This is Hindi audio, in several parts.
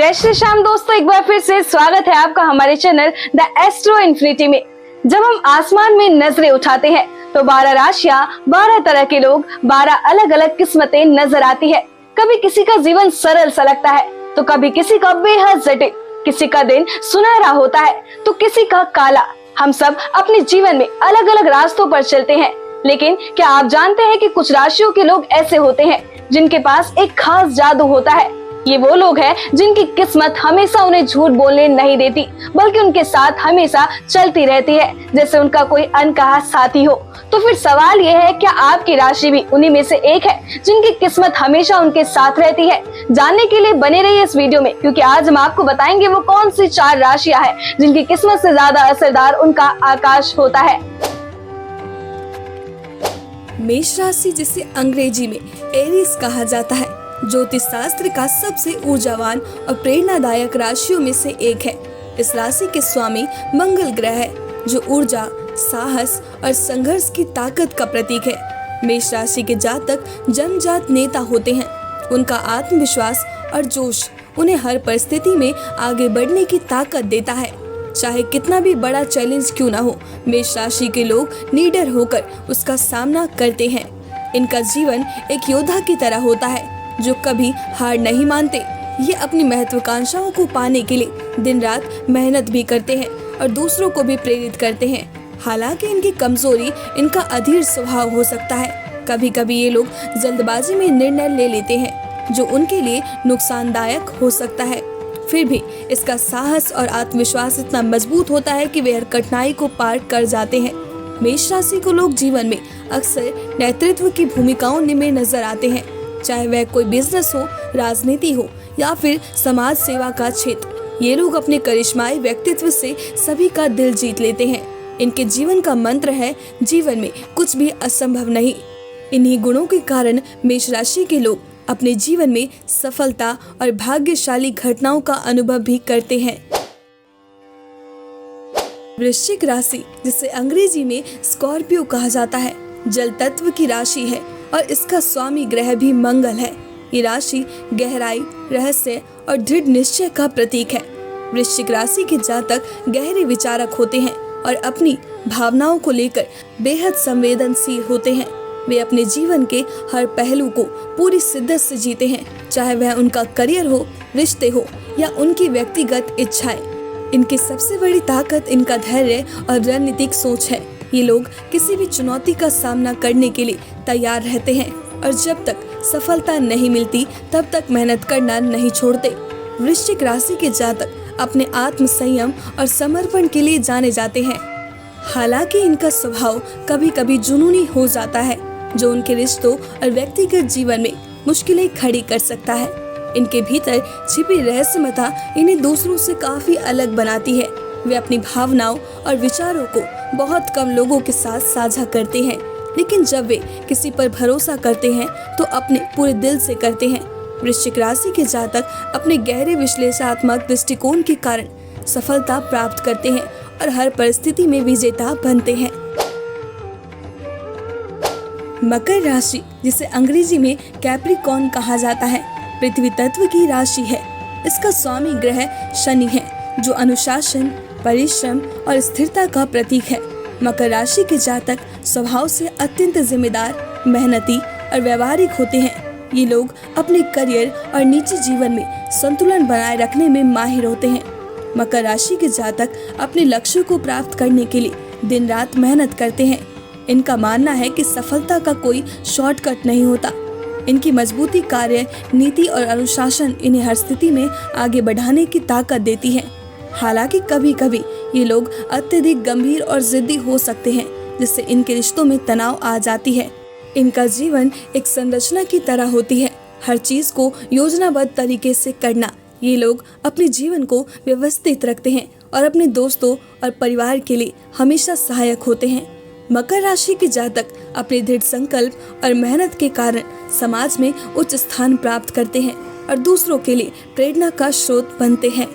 जय श्री श्याम दोस्तों, एक बार फिर से स्वागत है आपका हमारे चैनल द एस्ट्रो इन्फिनिटी में। जब हम आसमान में नजरें उठाते हैं तो 12 राशियां, 12 तरह के लोग, 12 अलग अलग किस्मतें नजर आती है। कभी किसी का जीवन सरल सा लगता है तो कभी किसी का बेहद जटिल, किसी का दिन सुनहरा होता है तो किसी का काला। हम सब अपने जीवन में अलग अलग रास्तों पर चलते हैं, लेकिन क्या आप जानते हैं कि कुछ राशियों के लोग ऐसे होते हैं जिनके पास एक खास जादू होता है। ये वो लोग हैं जिनकी किस्मत हमेशा उन्हें झूठ बोलने नहीं देती, बल्कि उनके साथ हमेशा चलती रहती है, जैसे उनका कोई अनकहा साथी हो। तो फिर सवाल ये है, क्या आपकी राशि भी उन्हीं में से एक है जिनकी किस्मत हमेशा उनके साथ रहती है? जानने के लिए बने रहिए इस वीडियो में, क्योंकि आज हम आपको बताएंगे वो कौन सी 4 राशियां हैं जिनकी किस्मत से ज्यादा असरदार उनका आकाश होता है। मेष राशि, जिसे अंग्रेजी में एरीज कहा जाता है, ज्योतिष शास्त्र का सबसे ऊर्जावान और प्रेरणादायक राशियों में से एक है। इस राशि के स्वामी मंगल ग्रह है, जो ऊर्जा, साहस और संघर्ष की ताकत का प्रतीक है। मेष राशि के जातक जन्मजात नेता होते हैं। उनका आत्मविश्वास और जोश उन्हें हर परिस्थिति में आगे बढ़ने की ताकत देता है, चाहे कितना भी बड़ा चैलेंज क्यों ना हो। मेष राशि के लोग निडर होकर उसका सामना करते हैं। इनका जीवन एक योद्धा की तरह होता है, जो कभी हार नहीं मानते। ये अपनी महत्वाकांक्षाओं को पाने के लिए दिन रात मेहनत भी करते हैं और दूसरों को भी प्रेरित करते हैं। हालांकि इनकी कमजोरी इनका अधीर स्वभाव हो सकता है। कभी कभी ये लोग जल्दबाजी में निर्णय ले लेते हैं, जो उनके लिए नुकसानदायक हो सकता है। फिर भी इसका साहस और आत्मविश्वास इतना मजबूत होता है कि वे हर कठिनाई को पार कर जाते हैं। मेष राशि को लोग जीवन में अक्सर नेतृत्व की भूमिकाओं में नजर आते हैं, चाहे वह कोई बिजनेस हो, राजनीति हो या फिर समाज सेवा का क्षेत्र। ये लोग अपने करिश्माई व्यक्तित्व से सभी का दिल जीत लेते हैं। इनके जीवन का मंत्र है, जीवन में कुछ भी असंभव नहीं। इन्हीं गुणों के कारण मेष राशि के लोग अपने जीवन में सफलता और भाग्यशाली घटनाओं का अनुभव भी करते हैं। वृश्चिक राशि, जिसे अंग्रेजी में स्कॉर्पियो कहा जाता है, जल तत्व की राशि है और इसका स्वामी ग्रह भी मंगल है। ये राशि गहराई, रहस्य और दृढ़ निश्चय का प्रतीक है। वृश्चिक राशि के जातक गहरे विचारक होते हैं और अपनी भावनाओं को लेकर बेहद संवेदनशील होते हैं। वे अपने जीवन के हर पहलू को पूरी शिद्दत से जीते हैं, चाहे वह उनका करियर हो, रिश्ते हो या उनकी व्यक्तिगत इच्छाएं। इनकी सबसे बड़ी ताकत इनका धैर्य और रणनीतिक सोच है। ये लोग किसी भी चुनौती का सामना करने के लिए तैयार रहते हैं और जब तक सफलता नहीं मिलती तब तक मेहनत करना नहीं छोड़ते। वृश्चिक राशि के जातक अपने आत्म संयम और समर्पण के लिए जाने जाते हैं। हालांकि इनका स्वभाव कभी कभी जुनूनी हो जाता है, जो उनके रिश्तों और व्यक्तिगत जीवन में मुश्किलें खड़ी कर सकता है। इनके भीतर छिपी रहस्यमयता इन्हें दूसरों से काफी अलग बनाती है। वे अपनी भावनाओं और विचारों को बहुत कम लोगों के साथ साझा करते हैं, लेकिन जब वे किसी पर भरोसा करते हैं तो अपने पूरे दिल से करते हैं। वृश्चिक राशि के जातक अपने गहरे विश्लेषणात्मक दृष्टिकोण के कारण सफलता प्राप्त करते हैं और हर परिस्थिति में विजेता बनते हैं। मकर राशि, जिसे अंग्रेजी में कैप्रिकॉर्न कहा जाता है, पृथ्वी तत्व की राशि है। इसका स्वामी ग्रह शनि है, जो अनुशासन, परिश्रम और स्थिरता का प्रतीक है। मकर राशि के जातक स्वभाव से अत्यंत जिम्मेदार, मेहनती और व्यवहारिक होते हैं। ये लोग अपने करियर और निजी जीवन में संतुलन बनाए रखने में माहिर होते हैं। मकर राशि के जातक अपने लक्ष्य को प्राप्त करने के लिए दिन रात मेहनत करते हैं। इनका मानना है कि सफलता का कोई शॉर्टकट नहीं होता। इनकी मजबूती, कार्य नीति और अनुशासन इन्हें हर स्थिति में आगे बढ़ाने की ताकत देती है। हालांकि कभी कभी ये लोग अत्यधिक गंभीर और जिद्दी हो सकते हैं, जिससे इनके रिश्तों में तनाव आ जाती है। इनका जीवन एक संरचना की तरह होती है, हर चीज को योजनाबद्ध तरीके से करना। ये लोग अपने जीवन को व्यवस्थित रखते हैं और अपने दोस्तों और परिवार के लिए हमेशा सहायक होते हैं। मकर राशि के जातक अपने दृढ़ संकल्प और मेहनत के कारण समाज में उच्च स्थान प्राप्त करते हैं और दूसरों के लिए प्रेरणा का स्रोत बनते हैं।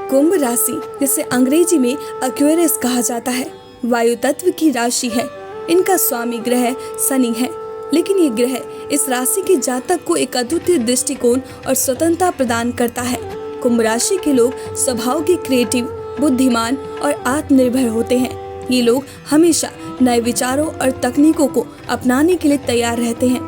कुंभ राशि, जिसे अंग्रेजी में एक्वेरियस कहा जाता है, वायु तत्व की राशि है। इनका स्वामी ग्रह शनि है, लेकिन ये ग्रह इस राशि के जातक को एक अद्वितीय दृष्टिकोण और स्वतंत्रता प्रदान करता है। कुंभ राशि के लोग स्वभाव के क्रिएटिव, बुद्धिमान और आत्मनिर्भर होते हैं। ये लोग हमेशा नए विचारों और तकनीकों को अपनाने के लिए तैयार रहते हैं।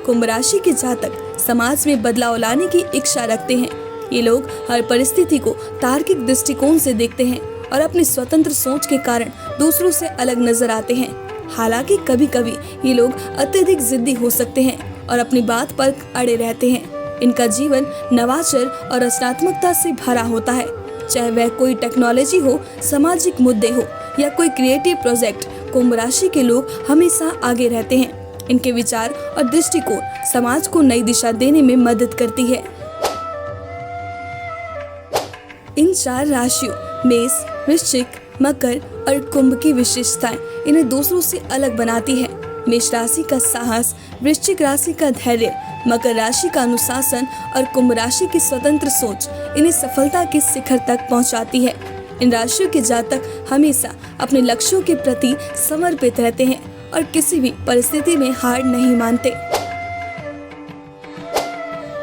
कुंभ राशि के जातक समाज में बदलाव लाने की इच्छा रखते हैं। ये लोग हर परिस्थिति को तार्किक दृष्टिकोण से देखते हैं और अपनी स्वतंत्र सोच के कारण दूसरों से अलग नजर आते हैं। हालांकि कभी कभी ये लोग अत्यधिक जिद्दी हो सकते हैं और अपनी बात पर अड़े रहते हैं। इनका जीवन नवाचार और रचनात्मकता से भरा होता है, चाहे वह कोई टेक्नोलॉजी हो, सामाजिक मुद्दे हो या कोई क्रिएटिव प्रोजेक्ट। कुंभ राशि के लोग हमेशा आगे रहते हैं। इनके विचार और दृष्टिकोण समाज को नई दिशा देने में मदद करती है। इन 4 राशियों मेष, वृश्चिक, मकर और कुंभ की विशेषताएं इन्हें दूसरों से अलग बनाती है। मेष राशि का साहस, वृश्चिक राशि का धैर्य, मकर राशि का अनुशासन और कुंभ राशि की स्वतंत्र सोच इन्हें सफलता के शिखर तक पहुंचाती है। इन राशियों के जातक हमेशा अपने लक्ष्यों के प्रति समर्पित रहते हैं और किसी भी परिस्थिति में हार नहीं मानते।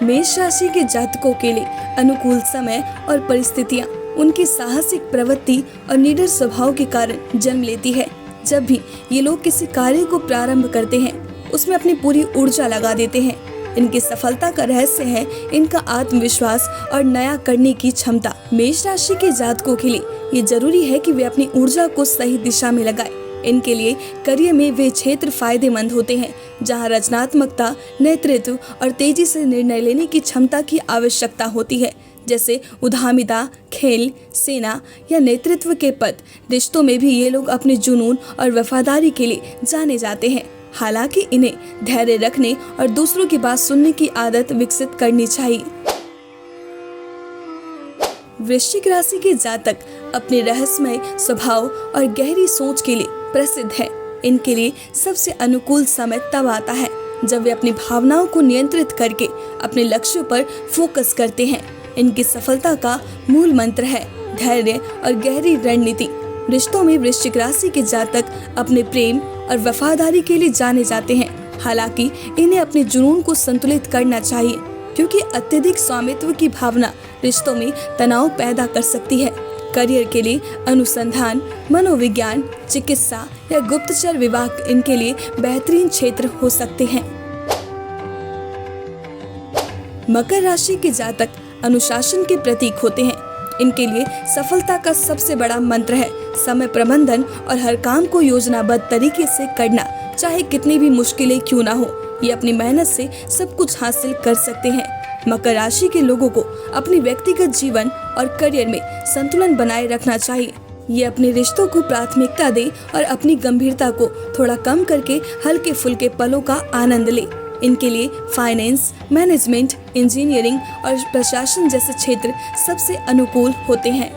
मेष राशि के जातकों के लिए अनुकूल समय और परिस्थितियां उनकी साहसिक प्रवृत्ति और निडर स्वभाव के कारण जन्म लेती है। जब भी ये लोग किसी कार्य को प्रारंभ करते हैं, उसमें अपनी पूरी ऊर्जा लगा देते हैं। इनकी सफलता का रहस्य है इनका आत्मविश्वास और नया करने की क्षमता। मेष राशि के जातकों के लिए ये जरूरी है कि वे अपनी ऊर्जा को सही दिशा में लगाएं। इनके लिए करियर में वे क्षेत्र फायदेमंद होते हैं जहां रचनात्मकता, नेतृत्व और तेजी से निर्णय लेने की क्षमता की आवश्यकता होती है, जैसे उद्यमिता, खेल, सेना या नेतृत्व के पद। रिश्तों में भी ये लोग अपने जुनून और वफादारी के लिए जाने जाते हैं। हालांकि इन्हें धैर्य रखने और दूसरों की बात सुनने की आदत विकसित करनी चाहिए। वृश्चिक राशि के जातक अपने रहस्यमय स्वभाव और गहरी सोच के लिए प्रसिद्ध है। इनके लिए सबसे अनुकूल समय तब आता है जब वे अपनी भावनाओं को नियंत्रित करके अपने लक्ष्यों पर फोकस करते हैं। इनकी सफलता का मूल मंत्र है धैर्य और गहरी रणनीति। रिश्तों में वृश्चिक राशि के जातक अपने प्रेम और वफादारी के लिए जाने जाते हैं। हालांकि इन्हें अपने जुनून को संतुलित करना चाहिए, क्योंकि अत्यधिक स्वामित्व की भावना रिश्तों में तनाव पैदा कर सकती है। करियर के लिए अनुसंधान, मनोविज्ञान, चिकित्सा या गुप्तचर विभाग इनके लिए बेहतरीन क्षेत्र हो सकते हैं। मकर राशि के जातक अनुशासन के प्रतीक होते हैं। इनके लिए सफलता का सबसे बड़ा मंत्र है समय प्रबंधन और हर काम को योजनाबद्ध तरीके से करना, चाहे कितनी भी मुश्किलें क्यों ना हो। ये अपनी मेहनत से सब कुछ हासिल कर सकते हैं। मकर राशि के लोगों को अपने व्यक्तिगत जीवन और करियर में संतुलन बनाए रखना चाहिए। ये अपने रिश्तों को प्राथमिकता दे और अपनी गंभीरता को थोड़ा कम करके हल्के फुल्के पलों का आनंद ले। इनके लिए फाइनेंस, मैनेजमेंट, इंजीनियरिंग और प्रशासन जैसे क्षेत्र सबसे अनुकूल होते हैं।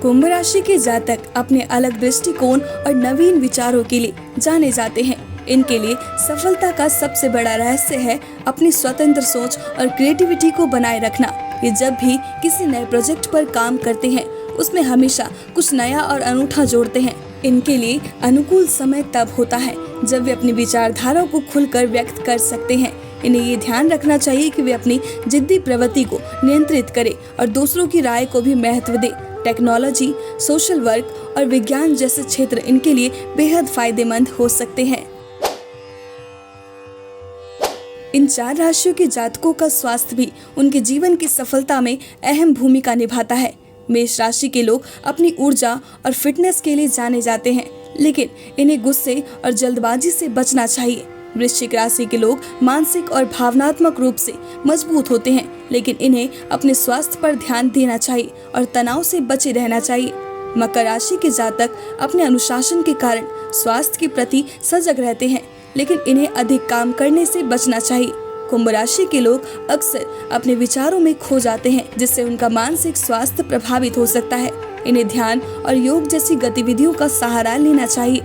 कुंभ राशि के जातक अपने अलग दृष्टिकोण और नवीन विचारों के लिए जाने जाते हैं। इनके लिए सफलता का सबसे बड़ा रहस्य है अपनी स्वतंत्र सोच और क्रिएटिविटी को बनाए रखना। ये जब भी किसी नए प्रोजेक्ट पर काम करते हैं, उसमें हमेशा कुछ नया और अनूठा जोड़ते हैं। इनके लिए अनुकूल समय तब होता है जब वे अपनी विचारधारा को खुलकर व्यक्त कर सकते हैं। इन्हें ये ध्यान रखना चाहिए कि वे अपनी जिद्दी प्रवृत्ति को नियंत्रित करें और दूसरों की राय को भी महत्व दें। टेक्नोलॉजी, सोशल वर्क और विज्ञान जैसे क्षेत्र इनके लिए बेहद फायदेमंद हो सकते हैं। इन 4 राशियों के जातकों का स्वास्थ्य भी उनके जीवन की सफलता में अहम भूमिका निभाता है। मेष राशि के लोग अपनी ऊर्जा और फिटनेस के लिए जाने जाते हैं, लेकिन इन्हें गुस्से और जल्दबाजी से बचना चाहिए। वृश्चिक राशि के लोग मानसिक और भावनात्मक रूप से मजबूत होते हैं, लेकिन इन्हें अपने स्वास्थ्य पर ध्यान देना चाहिए और तनाव से बचे रहना चाहिए। मकर राशि के जातक अपने अनुशासन के कारण स्वास्थ्य के प्रति सजग रहते हैं, लेकिन इन्हें अधिक काम करने से बचना चाहिए। कुंभ राशि के लोग अक्सर अपने विचारों में खो जाते हैं, जिससे उनका मानसिक स्वास्थ्य प्रभावित हो सकता है। इन्हें ध्यान और योग जैसी गतिविधियों का सहारा लेना चाहिए।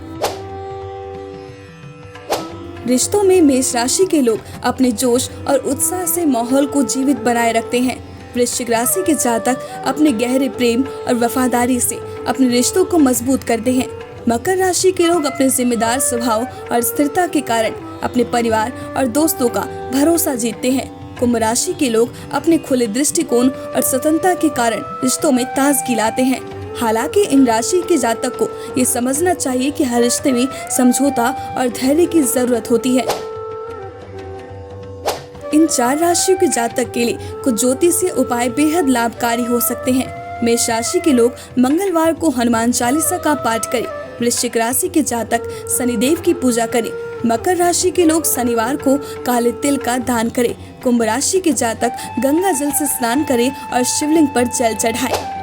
रिश्तों में मेष राशि के लोग अपने जोश और उत्साह से माहौल को जीवित बनाए रखते हैं। वृश्चिक राशि के जातक अपने गहरे प्रेम और वफादारी से अपने रिश्तों को मजबूत करते हैं। मकर राशि के लोग अपने जिम्मेदार स्वभाव और स्थिरता के कारण अपने परिवार और दोस्तों का भरोसा जीतते हैं। कुंभ राशि के लोग अपने खुले दृष्टिकोण और स्वतंत्रता के कारण रिश्तों में ताजगी लाते हैं। हालांकि इन राशि के जातक को ये समझना चाहिए कि हर रिश्ते में समझौता और धैर्य की जरूरत होती है। इन 4 राशियों के जातक के लिए कुछ ज्योतिषीय उपाय बेहद लाभकारी हो सकते हैं। मेष राशि के लोग मंगलवार को हनुमान चालीसा का पाठ करें। वृश्चिक राशि के जातक शनिदेव की पूजा करें। मकर राशि के लोग शनिवार को काले तिल का दान करें। कुंभ राशि के जातक गंगा जल से स्नान करें और शिवलिंग पर जल चढ़ाएं।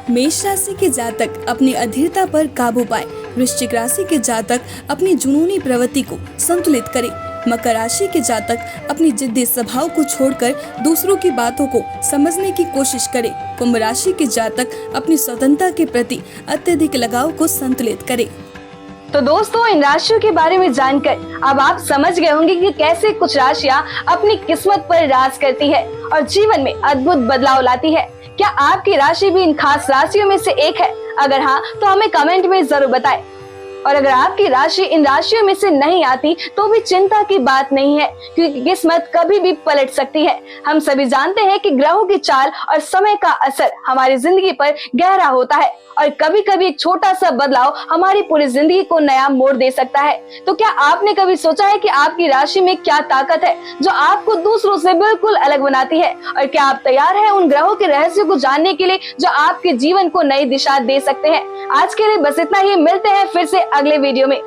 मेष राशि के जातक अपनी अधीरता पर काबू पाए। वृश्चिक राशि के जातक अपनी जुनूनी प्रवृत्ति को संतुलित करें। मकर राशि के जातक अपनी जिद्दी स्वभाव को छोड़कर दूसरों की बातों को समझने की कोशिश करें। कुंभ राशि के जातक अपनी स्वतंत्रता के प्रति अत्यधिक लगाव को संतुलित करें। तो दोस्तों, इन राशियों के बारे में जानकर अब आप समझ गए होंगे कि कैसे कुछ राशियां अपनी किस्मत पर राज करती है और जीवन में अद्भुत बदलाव लाती है। क्या आपकी राशि भी इन खास राशियों में से एक है? अगर हाँ, तो हमें कमेंट में जरूर बताएं। और अगर आपकी राशि इन राशियों में से नहीं आती तो भी चिंता की बात नहीं है, क्योंकि किस्मत कभी भी पलट सकती है। हम सभी जानते हैं कि ग्रहों की चाल और समय का असर हमारी जिंदगी पर गहरा होता है और कभी कभी एक छोटा सा बदलाव हमारी पूरी जिंदगी को नया मोड़ दे सकता है। तो क्या आपने कभी सोचा है कि आपकी राशि में क्या ताकत है जो आपको दूसरों से बिल्कुल अलग बनाती है? और क्या आप तैयार हैं उन ग्रहों के रहस्यों को जानने के लिए जो आपके जीवन को नई दिशा दे सकते हैं? आज के लिए बस इतना ही। मिलते हैं फिर से अगले वीडियो में।